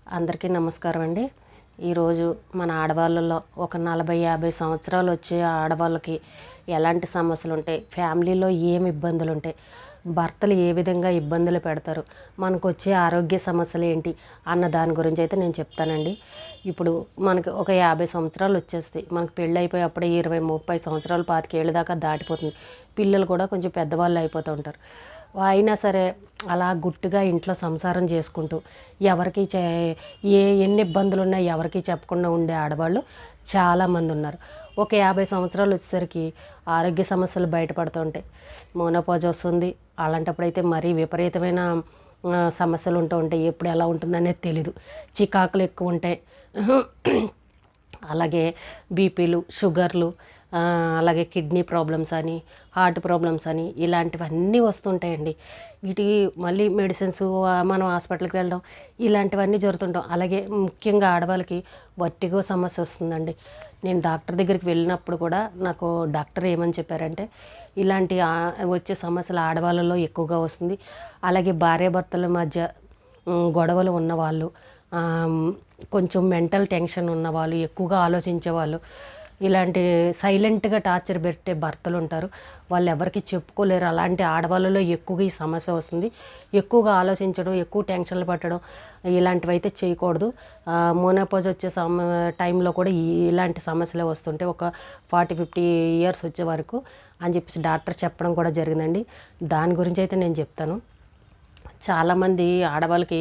అందరికీ నమస్కారం అండి. ఈరోజు మన ఆడవాళ్ళలో ఒక 40-50 సంవత్సరాలు వచ్చే ఆడవాళ్ళకి ఎలాంటి సమస్యలు ఉంటాయి, ఫ్యామిలీలో ఏమి ఇబ్బందులు ఉంటాయి, భర్తలు ఏ విధంగా ఇబ్బందులు పెడతారు, మనకు వచ్చే ఆరోగ్య సమస్యలు ఏంటి అన్న దాని గురించి అయితే నేను చెప్తానండి. ఇప్పుడు మనకి ఒక 50 సంవత్సరాలు వచ్చేస్తాయి. మనకు పెళ్ళి అయిపోయి అప్పుడే 20-30 సంవత్సరాలు 25 ఏళ్ళ దాకా దాటిపోతుంది. పిల్లలు కూడా కొంచెం పెద్దవాళ్ళు అయిపోతూ ఉంటారు. అయినా సరే అలా గుట్టుగా ఇంట్లో సంసారం చేసుకుంటూ ఎవరికి ఎన్ని ఇబ్బందులు ఉన్నా ఎవరికి చెప్పకుండా ఉండే ఆడవాళ్ళు చాలామంది ఉన్నారు. ఒక 50 సంవత్సరాలు వచ్చేసరికి ఆరోగ్య సమస్యలు బయటపడుతూ ఉంటాయి. మోనోపాజ్ వస్తుంది. అలాంటప్పుడైతే మరీ విపరీతమైన సమస్యలు ఉంటూ ఉంటాయి. ఎప్పుడు ఎలా ఉంటుందనేది తెలీదు. చికాకులు ఎక్కువ ఉంటాయి. అలాగే బీపీలు, షుగర్లు, అలాగే కిడ్నీ ప్రాబ్లమ్స్ అని, హార్ట్ ప్రాబ్లమ్స్ అని ఇలాంటివన్నీ వస్తుంటాయండి. వీటికి మళ్ళీ మెడిసిన్స్, మనం హాస్పిటల్కి వెళ్ళడం ఇలాంటివన్నీ జరుగుతుంటాం. అలాగే ముఖ్యంగా ఆడవాళ్ళకి వర్టిగో సమస్య వస్తుందండి. నేను డాక్టర్ దగ్గరికి వెళ్ళినప్పుడు కూడా నాకు డాక్టర్ ఏమని చెప్పారంటే ఇలాంటి వచ్చే సమస్యలు ఆడవాళ్ళలో ఎక్కువగా వస్తుంది. అలాగే భార్యాభర్తల మధ్య గొడవలు ఉన్నవాళ్ళు, కొంచెం మెంటల్ టెన్షన్ ఉన్నవాళ్ళు, ఎక్కువగా ఆలోచించేవాళ్ళు, ఇలాంటి సైలెంట్గా టార్చర్ పెట్టే భర్తలు ఉంటారు. వాళ్ళు ఎవరికి చెప్పుకోలేరు. అలాంటి ఆడవాళ్ళలో ఎక్కువగా ఈ సమస్య వస్తుంది. ఎక్కువగా ఆలోచించడం, ఎక్కువ టెన్షన్లు పట్టడం ఇలాంటివి అయితే చేయకూడదు. మోనోపాజ్ వచ్చే టైంలో కూడా ఇలాంటి సమస్యలే వస్తుంటాయి. ఒక 40-50 ఇయర్స్ వచ్చే వరకు అని చెప్పేసి డాక్టర్ చెప్పడం కూడా జరిగిందండి. దాని గురించి అయితే నేను చెప్తాను. చాలామంది ఆడవాళ్ళకి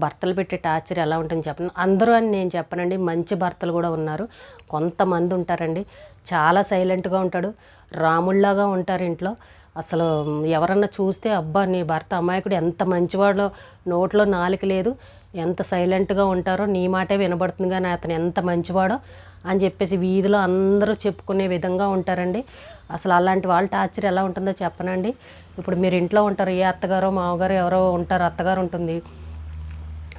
భర్తలు పెట్టే టార్చర్ ఎలా ఉంటుందని చెప్పను. అందరూ అని నేను చెప్పనండి. మంచి భర్తలు కూడా ఉన్నారు. కొంతమంది ఉంటారండి, చాలా సైలెంట్గా ఉంటాడు, రాముళ్లాగా ఉంటారు ఇంట్లో. అసలు ఎవరన్నా చూస్తే అబ్బా నీ భర్త అమాయకుడు ఎంత మంచివాడో, నోట్లో నాలుక లేదు, ఎంత సైలెంట్గా ఉంటారో, నీ మాటే వినబడుతుంది కానీ అతను ఎంత మంచివాడో అని చెప్పేసి వీధిలో అందరూ చెప్పుకునే విధంగా ఉంటారండి. అసలు అలాంటి వాళ్ళ టార్చర్ ఎలా ఉంటుందో చెప్పనండి. ఇప్పుడు మీరు ఇంట్లో ఉంటారు, ఏ అత్తగారో మామగారు ఎవరో ఉంటారు, అత్తగారు ఉంటుంది.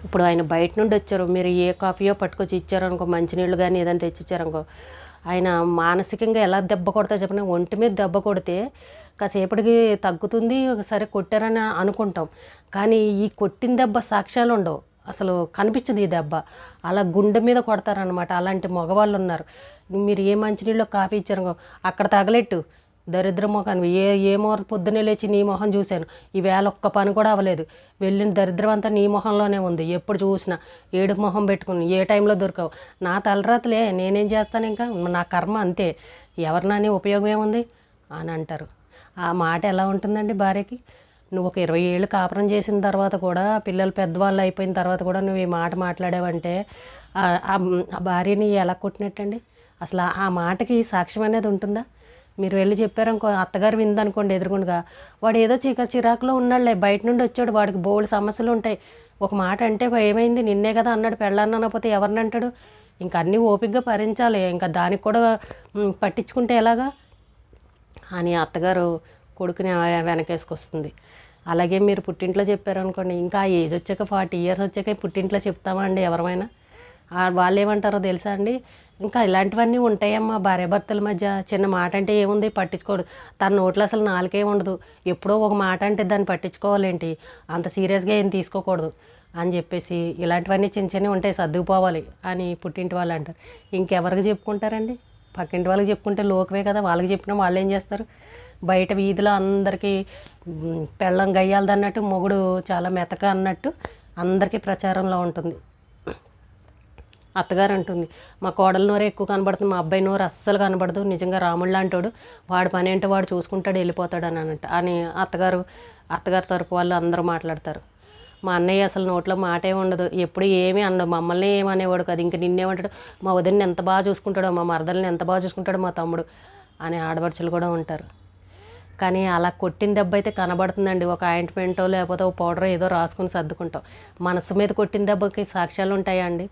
ఇప్పుడు ఆయన బయట నుండి వచ్చారు, మీరు ఏ కాఫీయో పట్టుకొచ్చి ఇచ్చారనుకో, మంచినీళ్ళు కానీ ఏదైనా తెచ్చిచ్చారనుకో, ఆయన మానసికంగా ఎలా దెబ్బ కొడతా చెప్పిన, ఒంటి మీద దెబ్బ కొడితే కాసేపటికి తగ్గుతుంది, సరే కొట్టారని అనుకుంటాం. కానీ ఈ కొట్టిన దెబ్బ సాక్ష్యాలు ఉండవు, అసలు కనిపించదు ఈ దెబ్బ. అలా గుండె మీద కొడతారనమాట. అలాంటి మగవాళ్ళు ఉన్నారు. మీరు ఏ మంచినీళ్ళు కాఫీ ఇచ్చారనుకో, అక్కడ తగలెట్టు దరిద్ర మొఖాన్ని. ఏమో పొద్దున్నే లేచి నీ మొహం చూశాను, ఈవేళ ఒక్క పని కూడా అవ్వలేదు, వెళ్ళిన దరిద్రం అంతా నీ మొహంలోనే ఉంది, ఎప్పుడు చూసినా ఏడు మొహం పెట్టుకుని ఏ టైంలో దొరకవు, నా తలరాతలే నేనేం చేస్తాను, ఇంకా నా కర్మ అంతే, ఎవరినని ఉపయోగం ఏముంది అని అంటారు. ఆ మాట ఎలా ఉంటుందండి భార్యకి? నువ్వు ఒక 20 ఏళ్ళు కాపురం చేసిన తర్వాత కూడా, పిల్లలు పెద్దవాళ్ళు అయిపోయిన తర్వాత కూడా నువ్వు ఈ మాట మాట్లాడావంటే ఆ భార్యని ఎలా కొట్టినట్టండి? అసలు ఆ మాటకి సాక్ష్యం అనేది ఉంటుందా? మీరు వెళ్ళి చెప్పారనుకో, అత్తగారు విందనుకోండి ఎదురుగుండగా, వాడు ఏదో చిరాకులో ఉన్నాడులే, బయట నుండి వచ్చాడు, వాడికి బోల్డ్ సమస్యలు ఉంటాయి, ఒక మాట అంటే ఏమైంది, నిన్నే కదా అన్నాడు, పెళ్ళాన్ని అనకపోతే ఎవరిని అంటాడు? ఇంకా అన్నీ ఓపికగా భరించాలి, ఇంకా దానికి కూడా పట్టించుకుంటే ఎలాగా అని అత్తగారు కొడుకుని వెనకేసుకొస్తుంది. అలాగే మీరు పుట్టింట్లో చెప్పారనుకోండి, ఇంకా ఏజ్ వచ్చాక 40 ఇయర్స్ వచ్చాక పుట్టింట్లో చెప్తామా అండి ఎవరమైనా? వాళ్ళు ఏమంటారో తెలుసా అండి? ఇంకా ఇలాంటివన్నీ ఉంటాయమ్మా భార్యాభర్తల మధ్య, చిన్న మాట అంటే ఏముంది, పట్టించుకోడు, తన నోట్లో అసలు నాలుకే ఉండదు, ఎప్పుడో ఒక మాట అంటే దాన్ని పట్టించుకోవాలేంటి, అంత సీరియస్గా ఏం తీసుకోకూడదు అని చెప్పేసి ఇలాంటివన్నీ చిన్న చిన్నవి ఉంటాయి, సర్దుకుపోవాలి అని పుట్టింటి వాళ్ళు అంటారు. ఇంకెవరికి చెప్పుకుంటారండి? పక్కింటి వాళ్ళకి చెప్పుకుంటే లోకమే కదా, వాళ్ళకి చెప్పినా వాళ్ళు ఏం చేస్తారు? బయట వీధిలో అందరికీ పెళ్ళం గయ్యాలది అన్నట్టు, మొగుడు చాలా మెతక అన్నట్టు అందరికీ ప్రచారంలో ఉంటుంది. అత్తగారు అంటుంది, మా కోడల నోరు ఎక్కువ కనబడుతుంది, మా అబ్బాయి నోరు అస్సలు కనబడదు, నిజంగా రాముళ్ళ అంటాడు, వాడు పని ఏంటో వాడు చూసుకుంటాడు, వెళ్ళిపోతాడు అని అన్నట్టు అని అత్తగారు తరపు వాళ్ళు అందరూ మాట్లాడతారు. మా అన్నయ్య అసలు నోట్లో మాటే ఉండదు, ఎప్పుడు ఏమీ అనడు, మమ్మల్ని ఏమనేవాడు కదా, ఇంక నిన్నేమంటాడు, మా వదిన్ని ఎంత బాగా చూసుకుంటాడో, మా మరదల్ని ఎంత బాగా చూసుకుంటాడో మా తమ్ముడు అని ఆడపడుచులు కూడా ఉంటారు. కానీ అలా కొట్టిన దెబ్బ అయితే కనబడుతుందండి. ఒక ఆయింట్మెంటో లేకపోతే ఒక పౌడర్ ఏదో రాసుకుని సర్దుకుంటాం. మనసు మీద కొట్టిన దెబ్బకి సాక్ష్యాలు ఉంటాయా అండి?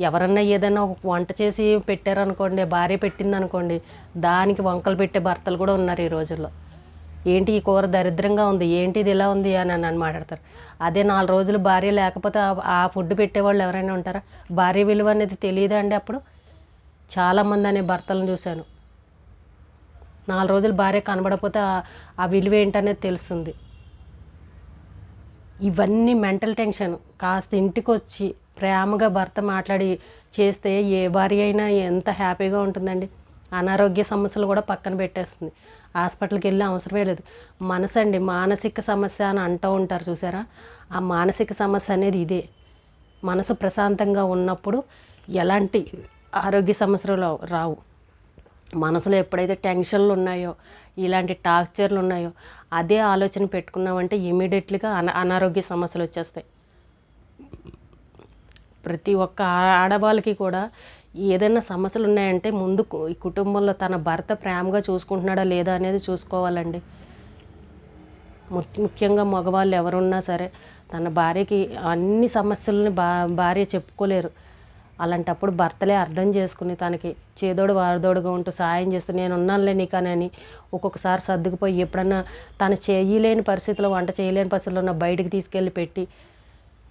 ఎవరన్నా ఏదైనా ఒక వంట చేసి పెట్టారనుకోండి, భార్య పెట్టిందనుకోండి, దానికి వంకలు పెట్టే భర్తలు కూడా ఉన్నారు ఈ రోజుల్లో. ఏంటి ఈ కూర దరిద్రంగా ఉంది, ఏంటి ఇది ఇలా ఉంది అని నన్ను మాట్లాడతారు. అదే 4 రోజులు భార్య లేకపోతే ఆ ఫుడ్ పెట్టేవాళ్ళు ఎవరైనా ఉంటారా? భార్య విలువ అనేది తెలియదా అండి అప్పుడు? చాలామంది అనే భర్తలను చూశాను. 4 రోజులు భార్య కనబడకపోతే ఆ విలువ ఏంటనేది తెలుస్తుంది. ఇవన్నీ మెంటల్ టెన్షన్ కాస్త ఇంటికి వచ్చి ప్రేమగా భర్త మాట్లాడి చేస్తే ఏ భార్య అయినా ఎంత హ్యాపీగా ఉంటుందండి. అనారోగ్య సమస్యలు కూడా పక్కన పెట్టేస్తుంది. హాస్పిటల్కి వెళ్ళే అవసరమే లేదు. మనసు అండి, మానసిక సమస్య అని అంటూ ఉంటారు చూసారా, ఆ మానసిక సమస్య అనేది ఇదే. మనసు ప్రశాంతంగా ఉన్నప్పుడు ఎలాంటి ఆరోగ్య సమస్యలు రావు. మనసులో ఎప్పుడైతే టెన్షన్లు ఉన్నాయో, ఇలాంటి టార్చర్లు ఉన్నాయో, అదే ఆలోచన పెట్టుకున్నామంటే ఇమీడియట్లీగా అనారోగ్య సమస్యలు వచ్చేస్తాయి. ప్రతి ఒక్క ఆడవాళ్ళకి కూడా ఏదైనా సమస్యలు ఉన్నాయంటే ముందు ఈ కుటుంబంలో తన భర్త ప్రేమగా చూసుకుంటున్నాడా లేదా అనేది చూసుకోవాలండి. ముఖ్యంగా మగవాళ్ళు ఎవరున్నా సరే తన భార్యకి అన్ని సమస్యలని భార్య చెప్పుకోలేరు. అలాంటప్పుడు భర్తలే అర్థం చేసుకుని తనకి చేదోడు వారదోడుగా ఉంటూ సాయం చేస్తూ నేను ఉన్నానులే నీకని ఒక్కొక్కసారి సర్దుకుపోయి ఎప్పుడన్నా తను చేయలేని పరిస్థితిలో, వంట చేయలేని పరిస్థితిలో ఉన్న బయటికి తీసుకెళ్ళి పెట్టి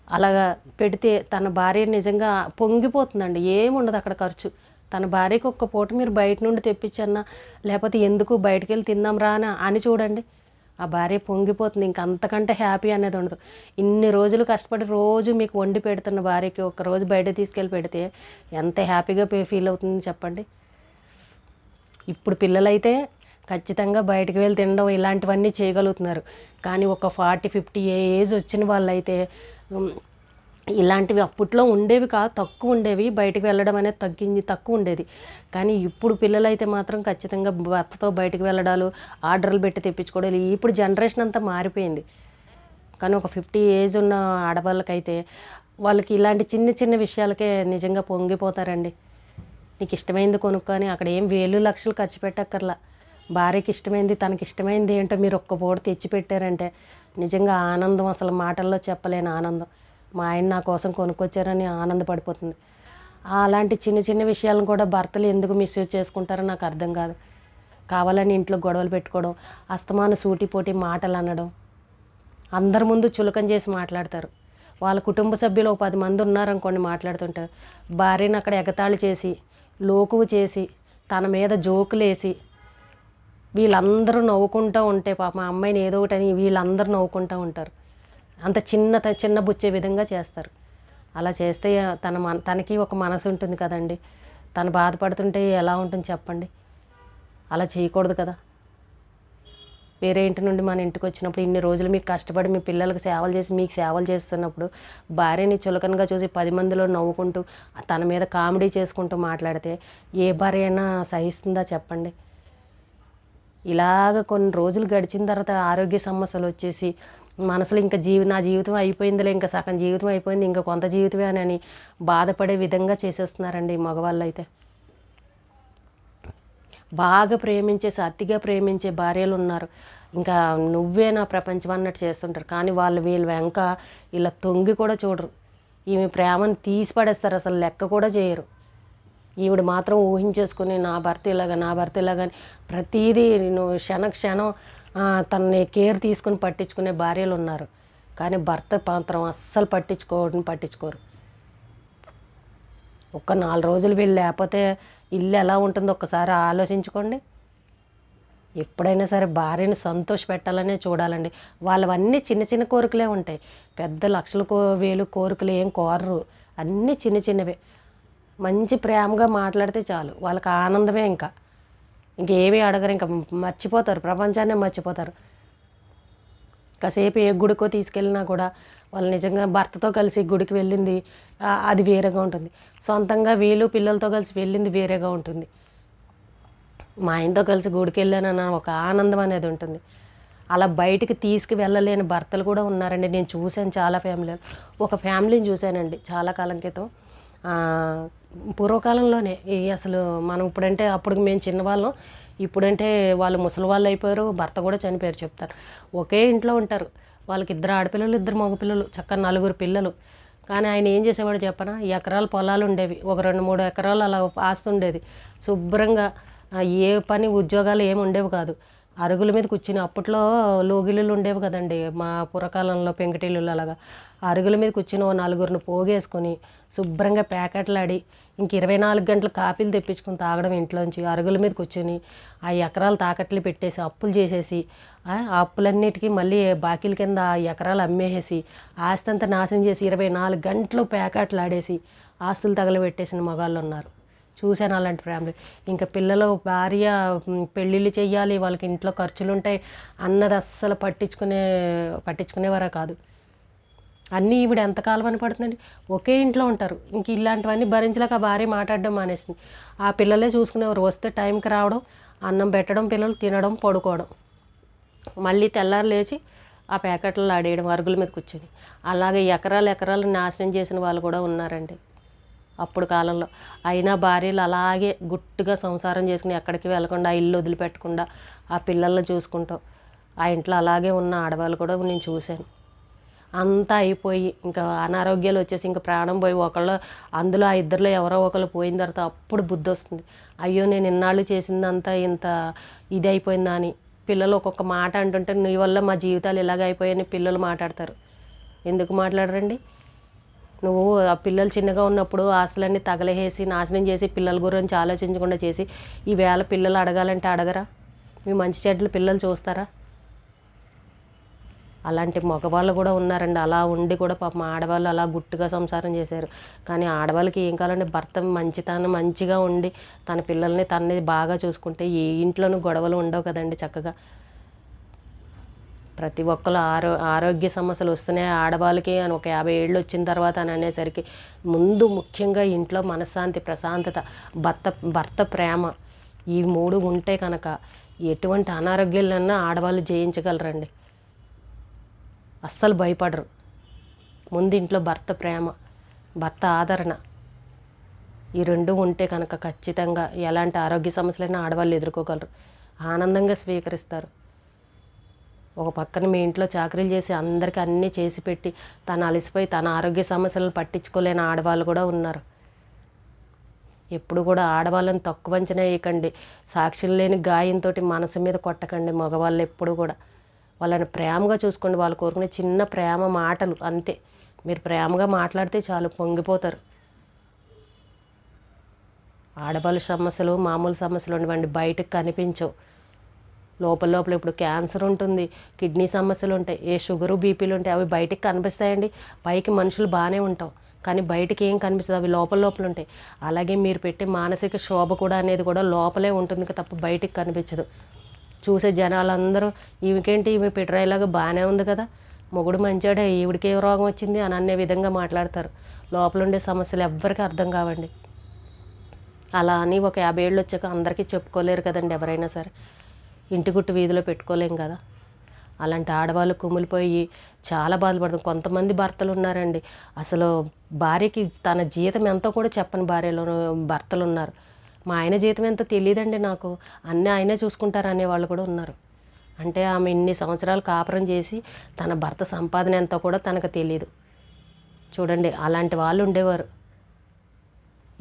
అలాగా పెడితే తన భార్య నిజంగా పొంగిపోతుందండి. ఏముండదు అక్కడ ఖర్చు. తన భార్యకి ఒక్క పూట మీరు బయట నుండి తెప్పించన్నా, లేకపోతే ఎందుకు బయటికి వెళ్ళి తిందాం రా అని చూడండి, ఆ భార్య పొంగిపోతుంది. ఇంక అంతకంటే హ్యాపీ అనేది ఉండదు. ఇన్ని రోజులు కష్టపడి రోజు మీకు వండి పెడుతున్న భార్యకి ఒక్కరోజు బయట తీసుకెళ్ళి పెడితే ఎంత హ్యాపీగా ఫీల్ అవుతుంది చెప్పండి. ఇప్పుడు పిల్లలైతే ఖచ్చితంగా బయటకు వెళ్ళి తినడం ఇలాంటివన్నీ చేయగలుగుతున్నారు. కానీ ఒక 40-50 ఏజ్ వచ్చిన వాళ్ళైతే ఇలాంటివి అప్పట్లో ఉండేవి కాదు, తక్కువ ఉండేవి. బయటకు వెళ్ళడం అనేది తక్కువ ఉండేది. కానీ ఇప్పుడు పిల్లలైతే మాత్రం ఖచ్చితంగా భర్తతో బయటకు వెళ్ళడాలు, ఆర్డర్లు పెట్టి తెప్పించుకోవడాలు. ఇప్పుడు జనరేషన్ అంతా మారిపోయింది. కానీ ఒక 50 ఏజ్ ఉన్న ఆడవాళ్ళకైతే వాళ్ళకి ఇలాంటి చిన్న చిన్న విషయాలకే నిజంగా పొంగిపోతారండి. నీకు ఇష్టమైంది కొనుక్కొని అక్కడ ఏం వేలు లక్షలు ఖర్చు పెట్టక్కర్లా. భార్యకి ఇష్టమైంది, తనకి ఇష్టమైంది ఏంటో మీరు ఒక్క పూట తెచ్చి పెట్టారంటే నిజంగా ఆనందం అసలు మాటల్లో చెప్పలేని ఆనందం. మా ఆయన నా కోసం కొనుక్కొచ్చారని ఆనందపడిపోతుంది. అలాంటి చిన్న చిన్న విషయాలను కూడా భర్తలు ఎందుకు మిస్యూజ్ చేసుకుంటారో నాకు అర్థం కాదు. కావాలని ఇంట్లో గొడవలు పెట్టుకోవడం, అస్తమాను సూటిపోటి మాటలు అనడం, అందరి ముందు చులకన చేసి మాట్లాడతారు. వాళ్ళ కుటుంబ సభ్యులు 10 మంది ఉన్నారనుకోండి మాట్లాడుతుంటారు. భార్యను అక్కడ ఎగతాళి చేసి, లోకువు చేసి, తన మీద జోకులేసి వీళ్ళందరూ నవ్వుకుంటూ ఉంటే పాప మా అమ్మాయిని ఏదో ఒకటి అని వీళ్ళందరూ నవ్వుకుంటూ ఉంటారు. అంత చిన్న బుచ్చే విధంగా చేస్తారు. అలా చేస్తే తనకి ఒక మనసు ఉంటుంది కదండి. తను బాధపడుతుంటే ఎలా ఉంటుంది చెప్పండి. అలా చేయకూడదు కదా. వేరే ఇంటి నుండి మన ఇంటికి వచ్చినప్పుడు ఇన్ని రోజులు మీకు కష్టపడి మీ పిల్లలకు సేవలు చేసి మీకు సేవలు చేస్తున్నప్పుడు భార్యని చులకనగా చూసి 10 మందిలో నవ్వుకుంటూ తన మీద కామెడీ చేసుకుంటూ మాట్లాడితే ఏ భార్య అయినా సహిస్తుందా చెప్పండి. ఇలాగ కొన్ని రోజులు గడిచిన తర్వాత ఆరోగ్య సమస్యలు వచ్చేసి మనసులో ఇంకా నా జీవితం అయిపోయిందిలే, ఇంకా సగం జీవితం అయిపోయింది, ఇంకా కొంత జీవితమే అని బాధపడే విధంగా చేసేస్తున్నారండి ఈ మగవాళ్ళు అయితే. బాగా ప్రేమించేసి అతిగా ప్రేమించే భార్యలు ఉన్నారు. ఇంకా నువ్వే నా ప్రపంచం అన్నట్టు చేస్తుంటారు. కానీ వీళ్ళ వెంక ఇలా తొంగి కూడా చూడరు. ఈమె ప్రేమను తీసి పడేస్తారు, అసలు లెక్క కూడా చేయరు. ఈవిడ మాత్రం ఊహించేసుకుని నా భర్త ఇలాగని ప్రతీదీ నువ్వు క్షణం తనని కేర్ తీసుకుని పట్టించుకునే భార్యలు ఉన్నారు. కానీ భర్త మాత్రం అస్సలు పట్టించుకోరు. ఒక్క 4 రోజులు వీళ్ళు లేకపోతే ఇల్లు ఎలా ఉంటుందో ఒక్కసారి ఆలోచించుకోండి. ఎప్పుడైనా సరే భార్యను సంతోష పెట్టాలనే చూడాలండి. వాళ్ళవన్నీ చిన్న చిన్న కోరికలే ఉంటాయి. పెద్ద లక్షల వేలు కోరికలు ఏం కోరరు. అన్నీ చిన్నవే. మంచి ప్రేమగా మాట్లాడితే చాలు, వాళ్ళకి ఆనందమే. ఇంకేమీ అడగరు, ఇంకా మర్చిపోతారు, ప్రపంచాన్నే మర్చిపోతారు. కాసేపు ఏ గుడికో తీసుకెళ్ళినా కూడా వాళ్ళు నిజంగా భర్తతో కలిసి గుడికి వెళ్ళింది అది వేరేగా ఉంటుంది. సొంతంగా వీళ్ళు పిల్లలతో కలిసి వెళ్ళింది వేరేగా ఉంటుంది. మా ఆయనతో కలిసి గుడికి వెళ్ళానన్న ఒక ఆనందం అనేది ఉంటుంది. అలా బయటికి తీసుకువెళ్ళలేని భర్తలు కూడా ఉన్నారండి. నేను చూశాను చాలా ఫ్యామిలీలు. ఒక ఫ్యామిలీని చూశానండి చాలా కాలం క్రితం. పూర్వకాలంలోనే అసలు మనం ఇప్పుడంటే అప్పుడు మేము చిన్నవాళ్ళం, ఇప్పుడంటే వాళ్ళు ముసలి వాళ్ళు అయిపోయారు, భర్త కూడా చనిపోయారు చెప్తారు. ఒకే ఇంట్లో ఉంటారు. వాళ్ళకి 2 ఆడపిల్లలు 2 మగపిల్లలు, చక్కగా 4 పిల్లలు. కానీ ఆయన ఏం చేసేవాడు చెప్పనా, ఎకరాల పొలాలు ఉండేవి, ఒక 2-3 ఎకరాలు అలా ఆస్తి ఉండేది. శుభ్రంగా ఏ పని ఉద్యోగాలు ఏమి ఉండేవి కాదు. అరుగుల మీద కూర్చుని అప్పట్లో లోగిళ్ళు ఉండేవి కదండి మా పురకాలంలో పెంకుటిల్లులు అలాగా అరుగుల మీద కూర్చుని ఓ నలుగురిని పోగేసుకొని శుభ్రంగా ప్యాకెట్లాడి ఇంక 24 గంటలు కాఫీలు తెప్పించుకుని తాగడం ఇంట్లోంచి అరుగుల మీద కూర్చొని ఆ ఎకరాలు తాకట్లు పెట్టేసి అప్పులు చేసేసి ఆ అప్పులన్నిటికీ మళ్ళీ బాకీల కింద ఆ ఎకరాలు అమ్మేసేసి ఆస్తి అంతా నాశనం చేసి 24 గంటలు ప్యాకెట్లు ఆడేసి ఆస్తులు తగలబెట్టేసిన మగాళ్ళు ఉన్నారు. చూశాను అలాంటి ఫ్యామిలీ. ఇంకా పిల్లలు భార్య పెళ్ళిళ్ళు చెయ్యాలి, వాళ్ళకి ఇంట్లో ఖర్చులు ఉంటాయి అన్నది అస్సలు పట్టించుకునేవారా కాదు. అన్నీ ఈవిడ ఎంతకాలం అని పడుతుందండి, ఒకే ఇంట్లో ఉంటారు. ఇంక ఇలాంటివన్నీ భరించలేక ఆ భార్య మాట్లాడడం మానేసింది. ఆ పిల్లలే చూసుకునేవారు. వస్తే టైంకి రావడం, అన్నం పెట్టడం, పిల్లలు తినడం, పడుకోవడం, మళ్ళీ తెల్లారు లేచి ఆ ప్యాకెట్లు ఆడేయడం అరుగుల మీద కూర్చొని. అలాగే ఎకరాలు నాశనం చేసిన వాళ్ళు కూడా ఉన్నారండి అప్పుడు కాలంలో. అయినా భార్యలు అలాగే గుట్టుగా సంసారం చేసుకుని ఎక్కడికి వెళ్ళకుండా ఆ ఇల్లు వదిలిపెట్టకుండా ఆ పిల్లల్ని చూసుకుంటూ ఆ ఇంట్లో అలాగే ఉన్న ఆడవాళ్ళు కూడా నేను చూశాను. అంతా అయిపోయి ఇంకా అనారోగ్యాలు వచ్చేసి ఇంకా ప్రాణం పోయి అందులో ఆ ఇద్దరిలో ఎవరో ఒకరు పోయిన తర్వాత అప్పుడు బుద్ధి వస్తుంది, అయ్యో నేను ఇన్నాళ్ళు చేసిందంతా ఇంత ఇది అయిపోయిందా అని. పిల్లలు ఒక్కొక్క మాట అంటుంటే నీ వల్ల మా జీవితాలు ఇలాగ అయిపోయాయని పిల్లలు మాట్లాడతారు. ఎందుకు మాట్లాడరండి? నువ్వు ఆ పిల్లలు చిన్నగా ఉన్నప్పుడు ఆస్తులన్నీ తగలేసి నాశనం చేసి పిల్లల గురించి ఆలోచించకుండా చేసి ఈవేళ పిల్లలు అడగాలంటే అడగరా? మీ మంచి చెడ్డలు పిల్లలు చూస్తారా? అలాంటి మగవాళ్ళు కూడా ఉన్నారండి. అలా ఉండి కూడా పాపం ఆడవాళ్ళు అలా గుట్టుగా సంసారం చేశారు. కానీ ఆడవాళ్ళకి ఏం కావాలంటే భర్త మంచిగా ఉండి తన పిల్లల్ని తనని బాగా చూసుకుంటే ఏ ఇంట్లోనూ గొడవలు ఉండవు కదండి. చక్కగా ప్రతి ఒక్కరు ఆరోగ్య సమస్యలు వస్తున్నాయి ఆడవాళ్ళకి అని ఒక 50 ఏళ్ళు వచ్చిన తర్వాత అని అనేసరికి ముందు ముఖ్యంగా ఇంట్లో మనశ్శాంతి, ప్రశాంతత, భర్త ప్రేమ, ఈ 3 ఉంటే కనుక ఎటువంటి అనారోగ్యాలన్నా ఆడవాళ్ళు జయించగలరండి. అస్సలు భయపడరు. ముందు ఇంట్లో భర్త ప్రేమ, భర్త ఆదరణ, ఈ 2 ఉంటే కనుక ఖచ్చితంగా ఎలాంటి ఆరోగ్య సమస్యలైనా ఆడవాళ్ళు ఎదుర్కోగలరు, ఆనందంగా స్వీకరిస్తారు. ఒక పక్కన మీ ఇంట్లో చాకరీలు చేసి అందరికీ అన్నీ చేసి పెట్టి తను అలసిపోయి తన ఆరోగ్య సమస్యలను పట్టించుకోలేని ఆడవాళ్ళు కూడా ఉన్నారు. ఎప్పుడు కూడా ఆడవాళ్ళని తక్కువ అంచనా వేయకండి. సాక్షులు లేని గాయంతో మనసు మీద కొట్టకండి. మగవాళ్ళు ఎప్పుడు కూడా వాళ్ళని ప్రేమగా చూసుకోండి. వాళ్ళు కోరుకునే చిన్న ప్రేమ మాటలు అంతే. మీరు ప్రేమగా మాట్లాడితే చాలు, పొంగిపోతారు. ఆడవాళ్ళ సమస్యలు మామూలు సమస్యలు ఉండవండి, బయటకు కనిపించవు. లోపల ఇప్పుడు క్యాన్సర్ ఉంటుంది, కిడ్నీ సమస్యలు ఉంటాయి, ఏ షుగరు బీపీలు ఉంటాయి, అవి బయటికి కనిపిస్తాయండి. పైకి మనుషులు బాగానే ఉంటాం కానీ బయటికి ఏం కనిపిస్తుంది, అవి లోపల ఉంటాయి. అలాగే మీరు పెట్టే మానసిక శోభ కూడా అనేది కూడా లోపలే ఉంటుంది తప్ప బయటికి కనిపించదు. చూసే జనాలందరూ ఈమెకేంటి, ఈమె పిటరాయిలాగా బాగానే ఉంది కదా, మొగుడు మంచాడే, ఈవిడికి ఏ రోగం వచ్చింది అని అనే విధంగా మాట్లాడతారు. లోపల ఉండే సమస్యలు ఎవ్వరికీ అర్థం కావండి. అలా అని ఒక 50 ఏళ్ళు వచ్చాక అందరికీ చెప్పుకోలేరు కదండి. ఎవరైనా సరే ఇంటి గుట్టు వీధిలో పెట్టుకోలేం కదా. అలాంటి ఆడవాళ్ళు కుమిలిపోయి చాలా బాధపడుతుంది. కొంతమంది భర్తలు ఉన్నారండి, అసలు భార్యకి తన జీతం ఎంతో కూడా చెప్పని భర్తలు ఉన్నారు. మా ఆయన జీతం ఎంతో తెలియదండి నాకు, అన్నీ ఆయనే చూసుకుంటారు అనేవాళ్ళు కూడా ఉన్నారు. అంటే ఆమె ఇన్ని సంవత్సరాలు కాపురం చేసి తన భర్త సంపాదన ఎంతో కూడా తనకు తెలియదు. చూడండి, అలాంటి వాళ్ళు ఉండేవారు.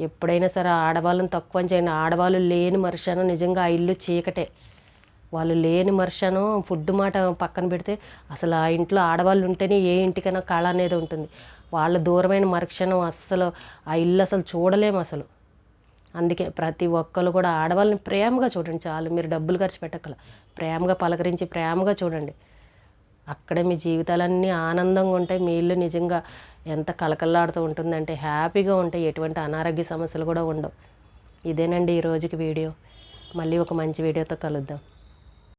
ఎప్పుడైనా సరే ఆడవాళ్ళని తక్కువ చేయండి. ఆడవాళ్ళు లేని మనిషిను నిజంగా ఆ ఇల్లు చీకటే. వాళ్ళు లేని మనిషిను ఫుడ్ మాట పక్కన పెడితే అసలు ఆ ఇంట్లో ఆడవాళ్ళు ఉంటేనే ఏ ఇంటికైనా కళ అనేది ఉంటుంది. వాళ్ళ దూరమైన మరుక్షణం అస్సలు ఆ ఇల్లు అసలు చూడలేము అసలు. అందుకే ప్రతి ఒక్కరు కూడా ఆడవాళ్ళని ప్రేమగా చూడండి చాలు. మీరు డబ్బులు ఖర్చు పెట్టక్కల, ప్రేమగా పలకరించి ప్రేమగా చూడండి. అక్కడే మీ జీవితాలన్నీ ఆనందంగా ఉంటాయి. మీ ఇల్లు నిజంగా ఎంత కలకల్లాడుతూ ఉంటుందంటే హ్యాపీగా ఉంటాయి. ఎటువంటి అనారోగ్య సమస్యలు కూడా ఉండవు. ఇదేనండి ఈ రోజుకి వీడియో. మళ్ళీ ఒక మంచి వీడియోతో కలుద్దాం.